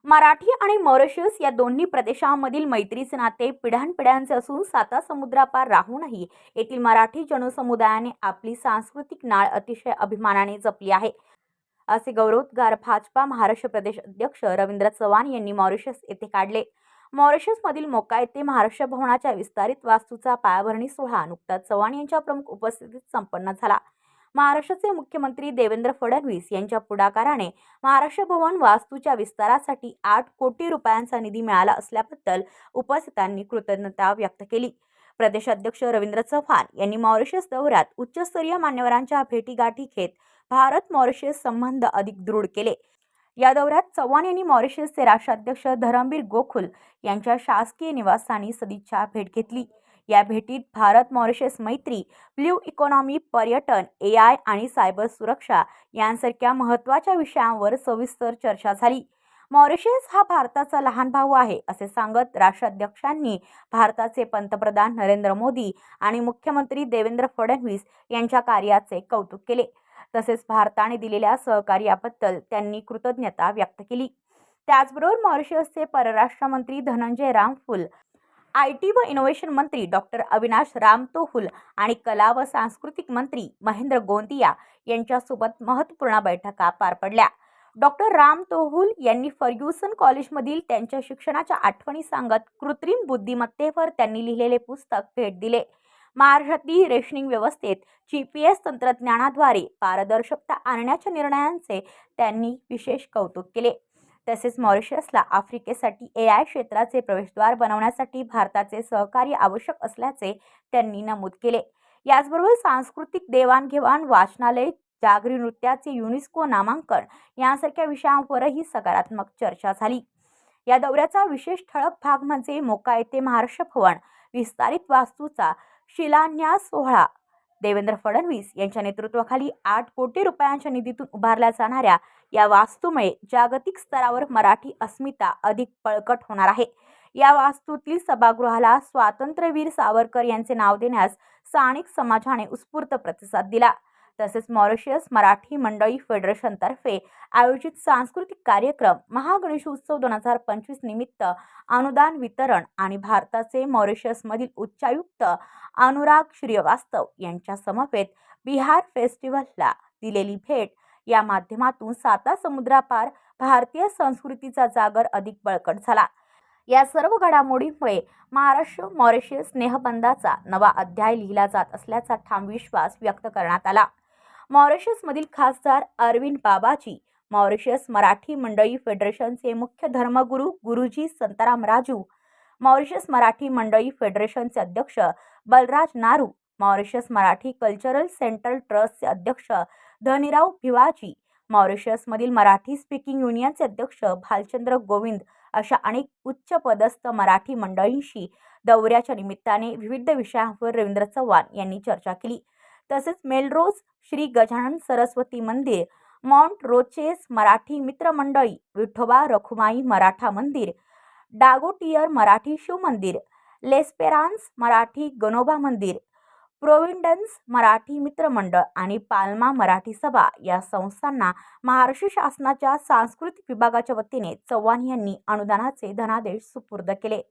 मराठी आणि मॉरिशस या दोन्ही प्रदेशांमधील मैत्रीचे नाते पिढ्यानपिढ्यांचे असून समुद्रापार राहूनही येथील मराठी जनसमुदायाने आपली सांस्कृतिक नाळ अतिशय अभिमानाने जपली आहे, असे गौरवोद्गार भाजपा महाराष्ट्र प्रदेश अध्यक्ष रवींद्र चव्हाण यांनी मॉरिशस येथे काढले. मॉरिशसमधील मोका येथे महाराष्ट्र भवनाच्या विस्तारित वास्तूचा पायाभरणी सोहळा नुकताच चव्हाण यांच्या प्रमुख उपस्थितीत संपन्न झाला. महाराष्ट्राचे मुख्यमंत्री देवेंद्र फडणवीस यांच्या पुढाकाराने महाराष्ट्र भवन वास्तूच्या विस्तारासाठी 8 कोटी रुपयांचा निधी मिळाला असल्याबद्दल उपस्थितांनी कृतज्ञता व्यक्त केली. प्रदेशाध्यक्ष रवींद्र चव्हाण यांनी मॉरिशस दौऱ्यात उच्चस्तरीय मान्यवरांच्या भेटीगाठी घेत भारत मॉरिशस संबंध अधिक दृढ केले. या दौऱ्यात चव्हाण यांनी मॉरिशसचे राष्ट्राध्यक्ष धरमबीर गोखुल यांच्या शासकीय निवासस्थानी सदिच्छा भेट घेतली. या भेटीत भारत मॉरिशस मैत्री, ब्ल्यू इकॉनॉमी, पर्यटन, AI आणि सायबर सुरक्षा यांसारख्या महत्त्वाच्या विषयांवर सविस्तर चर्चा झाली. मॉरिशस हा भारताचा लहान भाऊ आहे असे सांगत राष्ट्राध्यक्षांनी भारताचे पंतप्रधान नरेंद्र मोदी आणि मुख्यमंत्री देवेंद्र फडणवीस यांच्या कार्याचे कौतुक केले. तसेच भारताने दिलेल्या सहकार्याबद्दल त्यांनी कृतज्ञता व्यक्त केली. त्याचबरोबर मॉरिशसचे परराष्ट्र मंत्री धनंजय रामफुल, IT व इनोव्हेशन मंत्री डॉक्टर अविनाश रामतोहुल आणि कला व सांस्कृतिक मंत्री महेंद्र गोंदिया यांच्यासोबत महत्त्वपूर्ण बैठका पार पडल्या. डॉक्टर रामतोहुल यांनी फर्ग्युसन कॉलेजमधील त्यांच्या शिक्षणाच्या आठवणी सांगत कृत्रिम बुद्धिमत्तेवर त्यांनी लिहिलेले पुस्तक भेट दिले. महाराष्ट्रातील रेशनिंग व्यवस्थेत GPS तंत्रज्ञानाद्वारे पारदर्शकता आणण्याच्या निर्णयांचे त्यांनी विशेष कौतुक केले. तसेच मॉरिशसला आफ्रिकेसाठी AI क्षेत्राचे प्रवेशद्वार बनवण्यासाठी भारताचे सहकार्य आवश्यक असल्याचे त्यांनी नमूद केले. याचबरोबर सांस्कृतिक देवाणघेवाण, वाचनालय, जागरी नृत्याचे युनेस्को नामांकन यांसारख्या विषयांवरही सकारात्मक चर्चा झाली. या दौऱ्याचा विशेष ठळक भाग म्हणजे मोका येथे महाराष्ट्र भवन विस्तारित वास्तूचा शिलान्यास सोहळा. देवेंद्र फडणवीस यांच्या नेतृत्वाखाली 8 कोटी रुपयांच्या निधीतून उभारल्या जाणाऱ्या या वास्तूमुळे जागतिक स्तरावर मराठी अस्मिता अधिक बळकट होणार आहे. या वास्तूतील सभागृहाला स्वातंत्र्यवीर सावरकर यांचे नाव देण्यास स्थानिक समाजाने उत्स्फूर्त प्रतिसाद दिला. तसेच मॉरिशस मराठी मंडळी फेडरेशनतर्फे आयोजित सांस्कृतिक कार्यक्रम महागणेशोत्सव 2025 निमित्त अनुदान वितरण आणि भारताचे मॉरिशसमधील उच्चायुक्त अनुराग श्रीवास्तव यांच्या समवेत बिहार फेस्टिव्हलला दिलेली भेट या माध्यमातून समुद्रापार भारतीय संस्कृतीचा जागर अधिक बळकट झाला. या सर्व घडामोडींमुळे महाराष्ट्र मॉरिशस स्नेहबंधाचा नवा अध्याय लिहिला जात असल्याचा ठाम विश्वास व्यक्त करण्यात आला. मॉरिशसमधील खासदार अरविंद बाबाजी, मॉरिशस मराठी मंडळी फेडरेशनचे मुख्य धर्मगुरू गुरुजी संताराम राजू, मॉरिशस मराठी मंडळी फेडरेशनचे अध्यक्ष Balraj Naru, Mauritius Marathi cultural central ट्रस्टचे अध्यक्ष धनीराव भिवाजी, मॉरिशसमधील मराठी स्पीकिंग युनियनचे अध्यक्ष भालचंद्र गोविंद अशा अनेक उच्चपदस्थ मराठी मंडळींशी दौऱ्याच्या निमित्ताने विविध विषयांवर रवींद्र चव्हाण यांनी चर्चा केली. तसेच मेलरोज श्री गजानन सरस्वती मंदिर, माउंट रोचेस मराठी मित्र मंडळी, विठोबा रखुमाई मराठा मंदिर, डागोटियर मराठी शिव मंदिर, लेस्पेरान्स मराठी गणोबा मंदिर, प्रोव्हिडन्स मराठी मित्र मंडळ आणि पाल्मा मराठी सभा या संस्थांना महाराष्ट्र शासनाच्या सांस्कृतिक विभागाच्या वतीने चव्हाण यांनी अनुदानाचे धनादेश सुपूर्द केले.